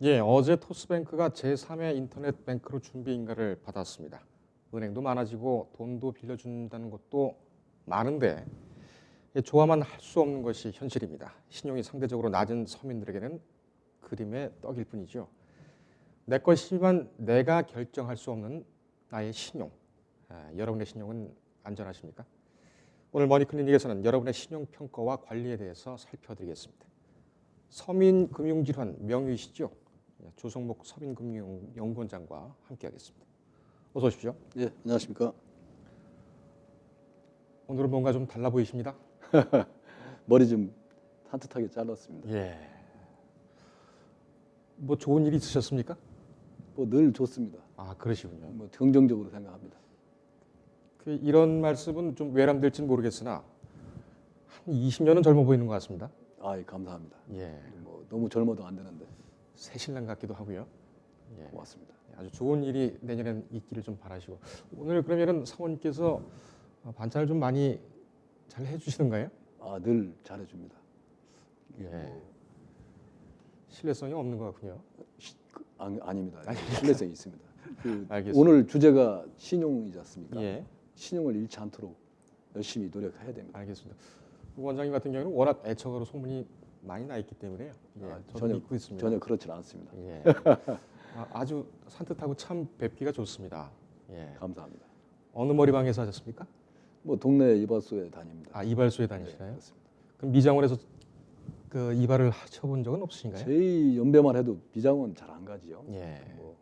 예, 어제 토스뱅크가 제3의 인터넷 뱅크로 준비 인가를 받았습니다. 은행도 많아지고 돈도 빌려준다는 것도 많은데 좋아만 할 수 없는 것이 현실입니다. 신용이 상대적으로 낮은 서민들에게는 그림의 떡일 뿐이죠. 내 것이지만 내가 결정할 수 없는 나의 신용. 여러분의 신용은 안전하십니까? 오늘 머니클리닉에서는 여러분의 신용 평가와 관리에 대해서 살펴드리겠습니다. 서민금융질환 명의이시죠? 조성목 서민금융연구원장과 함께하겠습니다. 어서 오십시오. 예, 안녕하십니까. 오늘은 뭔가 좀 달라 보이십니다. 머리 좀 산뜻하게 잘랐습니다. 예. 뭐 좋은 일이 있으셨습니까? 뭐 늘 좋습니다. 아, 그러시군요. 뭐 긍정적으로 생각합니다. 이런 말씀은 좀 외람될지는 모르겠으나 한 20년은 젊어 보이는 것 같습니다. 아, 예, 감사합니다. 예. 뭐 너무 젊어도 안 되는데 새 신랑 같기도 하고요. 예. 고맙습니다. 아주 좋은 일이 내년엔 있기를 좀 바라시고 오늘 그러면은 사모님께서 반찬을 좀 많이 잘 해주시는가요? 아, 늘 잘해줍니다. 예. 신뢰성이 없는 것 같군요. 아닙니다. 신뢰성이 있습니다. 알겠습니다. 오늘 주제가 신용이지 않습니까? 예. 신용을 잃지 않도록 열심히 노력해야 됩니다. 알겠습니다. 원장님 같은 경우는 워낙 애처가로 소문이 많이 나 있기 때문에요. 예, 저도 전혀 믿고 있습니다. 전혀 그렇지 않습니다. 예. 아주 산뜻하고 참 뵙기가 좋습니다. 예. 감사합니다. 어느 머리방에서 하셨습니까? 뭐 동네 이발소에 다닙니다. 아, 이발소에 네, 다니시나요? 그렇습니다. 그럼 미장원에서 그 이발을 하셔본 적은 없으신가요? 제 연배만 해도 비장은 잘 안 가지요. 예. 뭐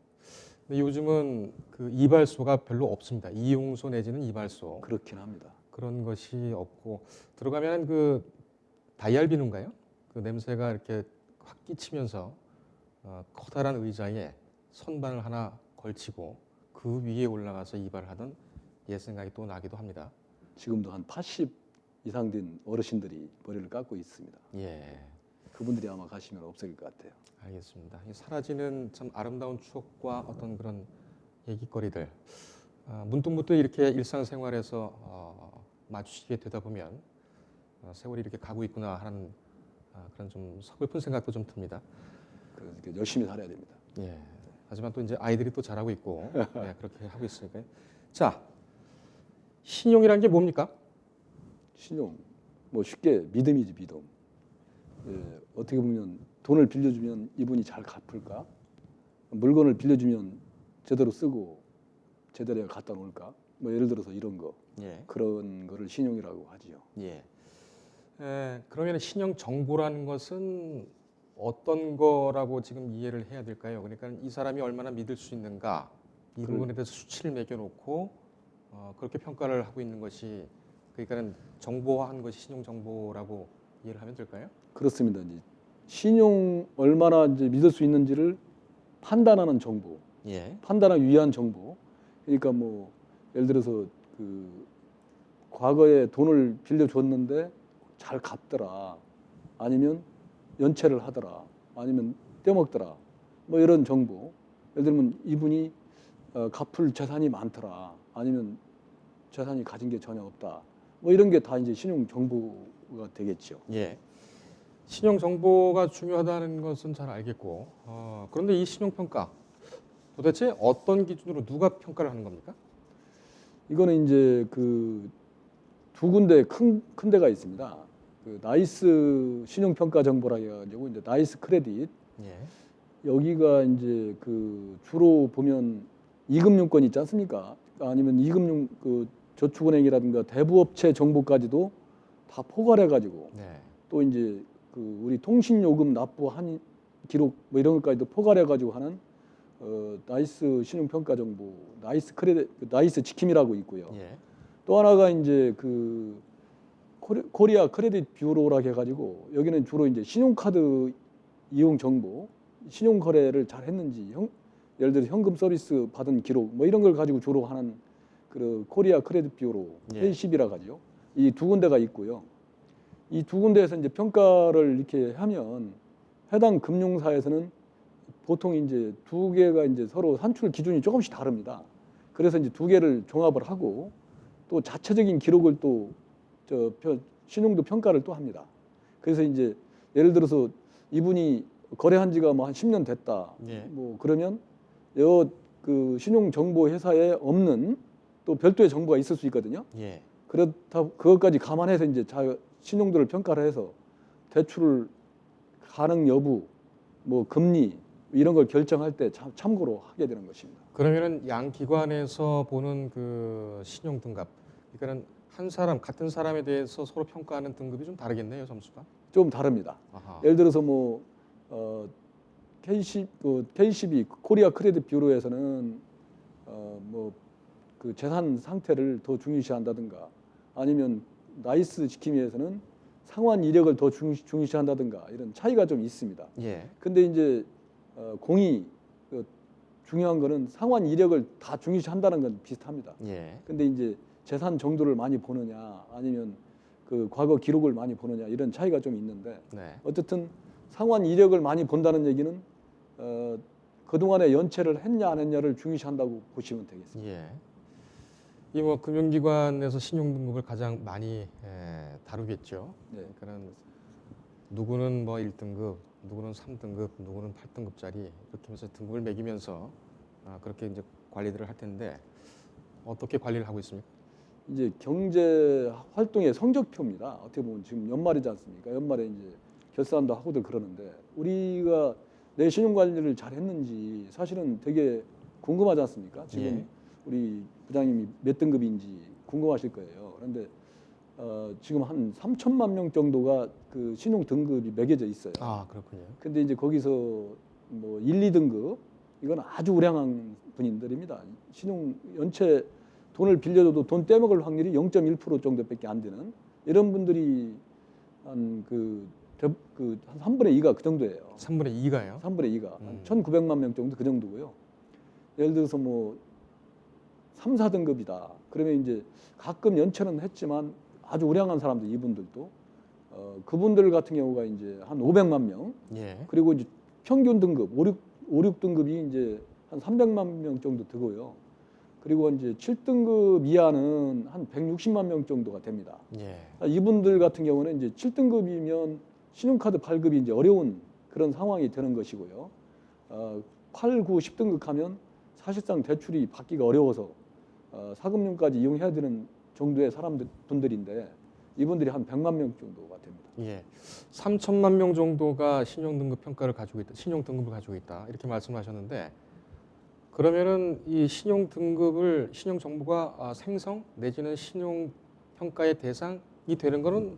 근데 요즘은 그 이발소가 별로 없습니다. 이용소 내지는 이발소 그렇긴 합니다. 그런 것이 없고 들어가면 그 다이알 비누인가요? 그 냄새가 이렇게 확 끼치면서 커다란 의자에 선반을 하나 걸치고 그 위에 올라가서 이발을 하던 옛 생각이 또 나기도 합니다. 지금도 한 80 이상 된 어르신들이 머리를 깎고 있습니다. 예, 그분들이 아마 가시면 없을 것 같아요. 알겠습니다. 이 사라지는 참 아름다운 추억과 어떤 그런 얘기거리들 문득문득 이렇게 일상생활에서 마주치게 되다 보면 세월이 이렇게 가고 있구나 하는 그런 좀 서글픈 생각도 좀 듭니다. 그래서 열심히 살아야 됩니다. 예. 하지만 또 이제 아이들이 또 잘하고 있고 예, 그렇게 하고 있으니까요. 자, 신용이란 게 뭡니까? 신용, 뭐 쉽게 믿음이지 믿음. 예, 어떻게 보면 돈을 빌려주면 이분이 잘 갚을까? 물건을 빌려주면 제대로 쓰고 제대로 갖다 놓을까? 뭐 예를 들어서 이런 거 예. 그런 거를 신용이라고 하지요. 예. 그러면 신용 정보라는 것은 어떤 거라고 지금 이해를 해야 될까요? 그러니까 이 사람이 얼마나 믿을 수 있는가 이 부분에 대해서 수치를 매겨놓고 그렇게 평가를 하고 있는 것이 그러니까는 정보화한 것이 신용 정보라고 이해를 하면 될까요? 그렇습니다. 이제 신용 얼마나 이제 믿을 수 있는지를 판단하는 정보, 예. 판단하기 위한 정보. 그러니까 뭐 예를 들어서 그 과거에 돈을 빌려줬는데 잘 갚더라, 아니면 연체를 하더라, 아니면 떼먹더라, 뭐 이런 정보. 예를 들면 이분이 갚을 재산이 많더라, 아니면 재산이 가진 게 전혀 없다, 뭐 이런 게 다 이제 신용 정보가 되겠죠. 예. 신용 정보가 중요하다는 것은 잘 알겠고 그런데 이 신용 평가 도대체 어떤 기준으로 누가 평가를 하는 겁니까? 이거는 이제 그 두 군데 큰 데가 있습니다. 그 나이스 신용평가 정보라 해가지고 이제 나이스 크레딧. 예. 여기가 이제 그 주로 보면 이금융권 있지 않습니까? 아니면 이금융 그 저축은행이라든가 대부업체 정보까지도 다 포괄해가지고 네. 또 이제 그 우리 통신요금 납부한 기록 뭐 이런 것까지도 포괄해가지고 하는 나이스 신용평가 정보, 나이스 크레딧, 나이스 지킴이라고 있고요. 예. 또 하나가 이제 그 코리아 크레딧 뷰로라고 해가지고 여기는 주로 이제 신용카드 이용 정보, 신용 거래를 잘 했는지, 예를 들어 현금 서비스 받은 기록 뭐 이런 걸 가지고 주로 하는 그 코리아 크레딧 뷰로 예. K10이라 가지고 이 두 군데가 있고요. 이 두 군데에서 이제 평가를 이렇게 하면 해당 금융사에서는 보통 이제 두 개가 이제 서로 산출 기준이 조금씩 다릅니다. 그래서 이제 두 개를 종합을 하고 또 자체적인 기록을 또 신용도 평가를 또 합니다. 그래서 이제 예를 들어서 이분이 거래한 지가 뭐 한 10년 됐다. 예. 뭐 그러면 그 신용 정보 회사에 없는 또 별도의 정보가 있을 수 있거든요. 예. 그렇다 그것까지 감안해서 이제 신용도를 평가를 해서 대출 가능 여부, 뭐 금리 이런 걸 결정할 때 참고로 하게 되는 것입니다. 그러면은 양 기관에서 보는 그 신용 등급, 그러니까는 한 사람 같은 사람에 대해서 서로 평가하는 등급이 좀 다르겠네요, 점수가. 좀 다릅니다. 아하. 예를 들어서 뭐 KCB 코리아 크레딧 뷰로에서는 뭐 그 재산 상태를 더 중요시한다든가 아니면 나이스 지킴이에서는 상환 이력을 더 중요시한다든가 이런 차이가 좀 있습니다. 예. 근데 이제 공이 중요한 거는 상환 이력을 다 중요시한다는 건 비슷합니다. 예. 근데 이제 재산 정도를 많이 보느냐 아니면 그 과거 기록을 많이 보느냐 이런 차이가 좀 있는데 네. 어쨌든 상환 이력을 많이 본다는 얘기는 그동안에 연체를 했냐 안 했냐를 중요시한다고 보시면 되겠습니다. 예. 이 뭐 금융기관에서 신용 등급을 가장 많이 다루겠죠. 네. 그러니까는 누구는 뭐 1등급, 누구는 3등급, 누구는 8등급짜리 이렇게 하면서 등급을 매기면서 그렇게 이제 관리들을 할 텐데 어떻게 관리를 하고 있습니까? 이제 경제 활동의 성적표입니다. 어떻게 보면 지금 연말이지 않습니까? 연말에 이제 결산도 하고들 그러는데 우리가 내 신용 관리를 잘 했는지 사실은 되게 궁금하지 않습니까? 지금 예. 우리 부장님이 몇 등급인지 궁금하실 거예요. 그런데 지금 한 3천만 명 정도가 그 신용 등급이 매겨져 있어요. 아, 그렇군요. 근데 이제 거기서 뭐 1, 2등급 이건 아주 우량한 분들입니다. 신용 연체 돈을 빌려줘도 돈 떼먹을 확률이 0.1% 정도밖에 안 되는 이런 분들이 한 한 3분의 2가 그 정도예요. 3분의 2가요? 3분의 2가 한 1,900만 명 정도 그 정도고요. 예를 들어서 뭐 3, 4등급이다. 그러면 이제 가끔 연체는 했지만 아주 우량한 사람들 이분들도 그분들 같은 경우가 이제 한 500만 명. 예. 그리고 이제 평균 등급 5, 6등급이 이제 한 300만 명 정도 되고요. 그리고 이제 7등급 이하는 한 160만 명 정도가 됩니다. 예. 이분들 같은 경우는 이제 7등급이면 신용카드 발급이 이제 어려운 그런 상황이 되는 것이고요. 8, 9, 10등급 하면 사실상 대출이 받기가 어려워서 사금융까지 이용해야 되는 정도의 분들인데 이분들이 한 100만 명 정도가 됩니다. 예. 3천만 명 정도가 신용 등급 평가를 가지고 있다. 신용 등급을 가지고 있다. 이렇게 말씀하셨는데 그러면은 이 신용 등급을 신용 정보가 생성 내지는 신용 평가의 대상이 되는 거는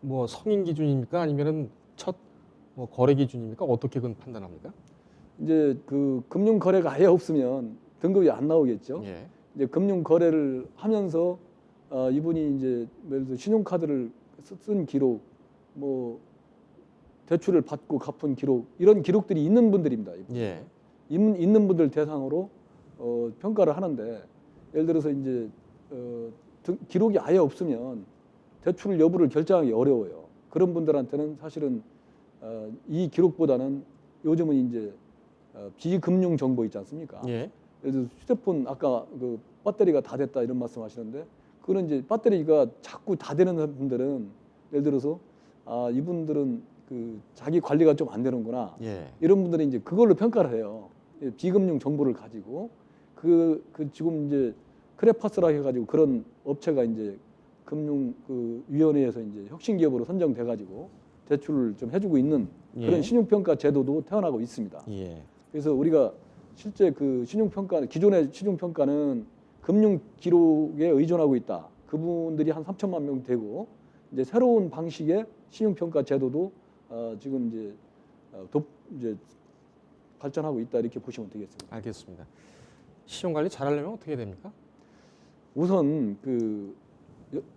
뭐 성인 기준입니까? 아니면은 첫 뭐 거래 기준입니까? 어떻게 그건 판단합니까? 이제 그 금융 거래가 아예 없으면 등급이 안 나오겠죠. 예. 이제 금융 거래를 하면서 이분이 이제 예를 들어 신용카드를 쓴 기록, 뭐 대출을 받고 갚은 기록 이런 기록들이 있는 분들입니다. 예. 있는 분들 대상으로 평가를 하는데 예를 들어서 이제 기록이 아예 없으면 대출 여부를 결정하기 어려워요. 그런 분들한테는 사실은 이 기록보다는 요즘은 이제 비금융 정보 있지 않습니까? 예. 예를 들어서 휴대폰 아까 그 배터리가 다 됐다 이런 말씀하시는데 그거는 이제 배터리가 자꾸 다 되는 분들은 예를 들어서 이분들은 그 자기 관리가 좀 안 되는구나. 예. 이런 분들은 이제 그걸로 평가를 해요. 비금융 정보를 가지고 지금 이제 크레파스라 해가지고 그런 업체가 이제 금융 그 위원회에서 이제 혁신 기업으로 선정돼 가지고 대출을 좀 해주고 있는 그런 예. 신용평가 제도도 태어나고 있습니다. 예. 그래서 우리가 실제 그 신용평가 기존의 신용평가는 금융 기록에 의존하고 있다. 그분들이 한 3천만 명 되고 이제 새로운 방식의 신용평가 제도도 지금 이제 발전하고 있다 이렇게 보시면 되겠습니다. 알겠습니다. 신용 관리 잘하려면 어떻게 됩니까? 우선 그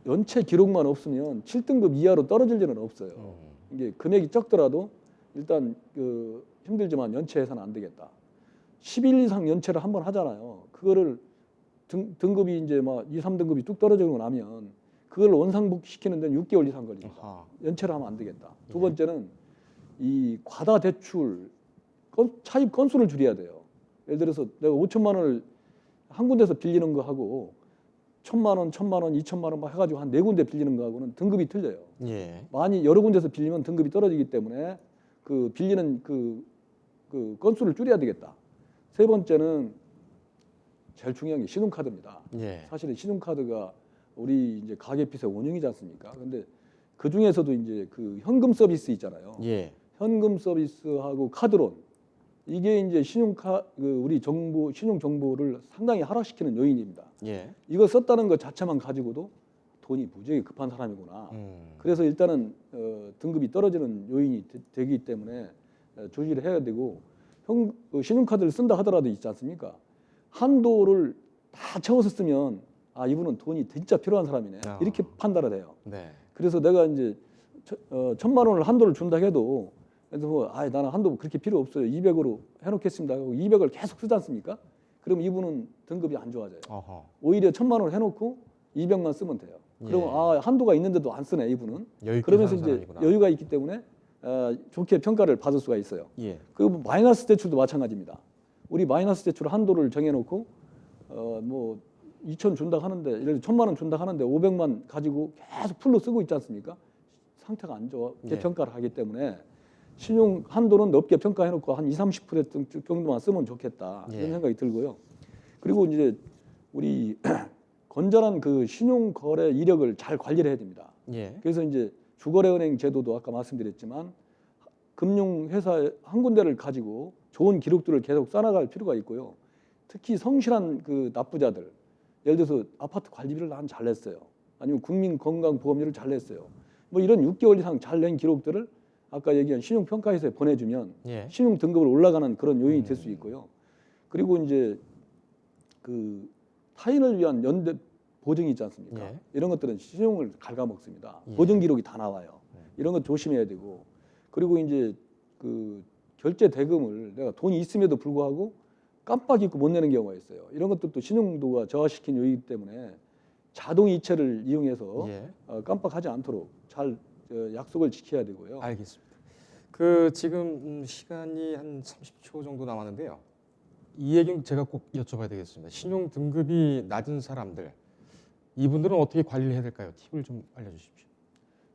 연체 기록만 없으면 7등급 이하로 떨어질 일은 없어요. 이게 금액이 적더라도 일단 그 힘들지만 연체해서는 안 되겠다. 10일 이상 연체를 한번 하잖아요. 그거를 등급이 이제 막 2, 3등급이 뚝 떨어지고 나면 그걸 원상복귀시키는 데는 6개월 이상 걸립니다. 아하. 연체를 하면 안 되겠다. 두 예. 번째는 이 과다 대출 차입 건수를 줄여야 돼요. 예를 들어서 내가 5천만 원을 한 군데서 빌리는 거 하고 1,000만 원, 1,000만 원, 2,000만 원 막 해가지고 한 4군데 빌리는 거하고는 등급이 틀려요. 예. 많이 여러 군데서 빌리면 등급이 떨어지기 때문에 그 빌리는 그 건수를 줄여야 되겠다. 세 번째는 제일 중요한 게 신용카드입니다. 예. 사실은 신용카드가 우리 이제 가계빚의 원흉이지 않습니까? 근데 그 중에서도 이제 그 현금 서비스 있잖아요. 예. 현금 서비스하고 카드론 이게 이제 우리 신용 정보를 상당히 하락시키는 요인입니다. 예. 이거 썼다는 것 자체만 가지고도 돈이 무지하게 급한 사람이구나. 그래서 일단은 등급이 떨어지는 요인이 되기 때문에 조치를 해야 되고 신용카드를 쓴다 하더라도 있지 않습니까? 한도를 다 채워서 쓰면 아 이분은 돈이 진짜 필요한 사람이네 이렇게 판단을 해요. 네. 그래서 내가 이제 1,000만 원을 한도를 준다 해도 그래서 뭐, 나는 한도 그렇게 필요 없어요. 200으로 해놓겠습니다. 하고 200을 계속 쓰지 않습니까? 그럼 이분은 등급이 안 좋아져요. 어허. 오히려 1,000만 원을 해놓고 200만 쓰면 돼요. 그러면 예. 한도가 있는데도 안 쓰네 이분은. 여유 있게 그러면서 사는 이제 사람이구나. 여유가 있기 때문에 좋게 평가를 받을 수가 있어요. 예. 그리고 마이너스 대출도 마찬가지입니다. 우리 마이너스 대출 한도를 정해놓고 뭐 2,000 준다 하는데 예를 들어 1,000만 원 준다 하는데 500만 가지고 계속 풀로 쓰고 있지 않습니까? 상태가 안 좋게 예. 평가를 하기 때문에 신용 한도는 높게 평가해놓고 한 20-30% 정도만 쓰면 좋겠다 이런 예. 생각이 들고요. 그리고 이제 우리 건전한 그 신용 거래 이력을 잘 관리를 해야 됩니다. 예. 그래서 이제 주거래은행 제도도 아까 말씀드렸지만 금융회사 한 군데를 가지고 좋은 기록들을 계속 쌓아나갈 필요가 있고요. 특히 성실한 그 납부자들, 예를 들어서 아파트 관리비를 난 잘 냈어요. 아니면 국민건강보험료를 잘 냈어요. 뭐 이런 6개월 이상 잘 낸 기록들을 아까 얘기한 신용평가회사에 보내주면 예. 신용 등급을 올라가는 그런 요인이 될 수 있고요. 그리고 이제 그 타인을 위한 연대 보증이 있지 않습니까? 예. 이런 것들은 신용을 갉아먹습니다. 예. 보증 기록이 다 나와요. 이런 것 조심해야 되고 그리고 이제 그 결제 대금을 내가 돈이 있음에도 불구하고 깜빡 잊고 못 내는 경우가 있어요. 이런 것도 신용도가 저하시킨 요인이기 때문에 자동 이체를 이용해서 예. 깜빡하지 않도록 잘 약속을 지켜야 되고요. 알겠습니다. 그 지금 시간이 한 30초 정도 남았는데요. 이 얘기는 제가 꼭 여쭤봐야 되겠습니다. 신용 등급이 낮은 사람들 이분들은 어떻게 관리를 해야 될까요? 팁을 좀 알려주십시오.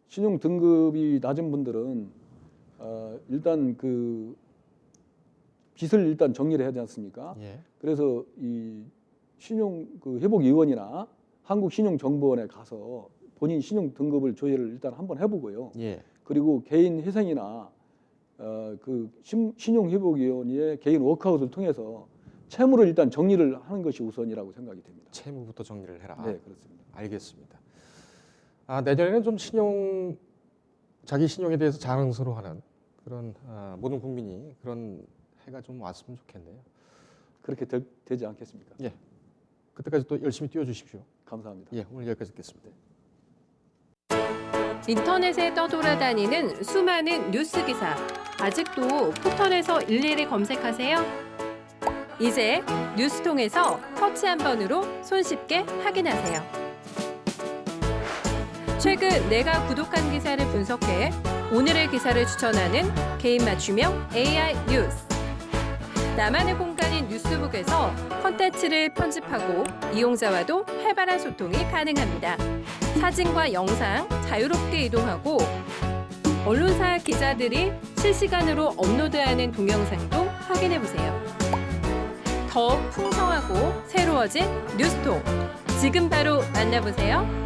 신용 등급이 낮은 분들은 일단 그 빚을 일단 정리를 해야 되지 않습니까? 예. 그래서 이 신용 그 회복위원이나 한국신용정보원에 가서 본인 신용 등급을 조회를 일단 한번 해보고요. 예. 그리고 개인 회생이나 그 신용회복위원회의 개인 워크아웃을 통해서 채무를 일단 정리를 하는 것이 우선이라고 생각이 됩니다. 채무부터 정리를 해라. 네, 그렇습니다. 알겠습니다. 내년에는 좀 자기 신용에 대해서 자랑스러워하는 그런 모든 국민이 그런 해가 좀 왔으면 좋겠네요. 그렇게 되지 않겠습니까? 예. 그때까지 또 열심히 뛰어주십시오. 감사합니다. 예, 오늘 여기까지 듣겠습니다. 인터넷에 떠돌아다니는 수많은 뉴스 기사. 아직도 포털에서 일일이 검색하세요? 이제 뉴스통에서 터치 한 번으로 손쉽게 확인하세요. 최근 내가 구독한 기사를 분석해 오늘의 기사를 추천하는 개인 맞춤형 AI 뉴스. 나만의 공간인 뉴스북에서 콘텐츠를 편집하고 이용자와도 활발한 소통이 가능합니다. 사진과 영상 자유롭게 이동하고 언론사 기자들이 실시간으로 업로드하는 동영상도 확인해보세요. 더욱 풍성하고 새로워진 뉴스통. 지금 바로 만나보세요.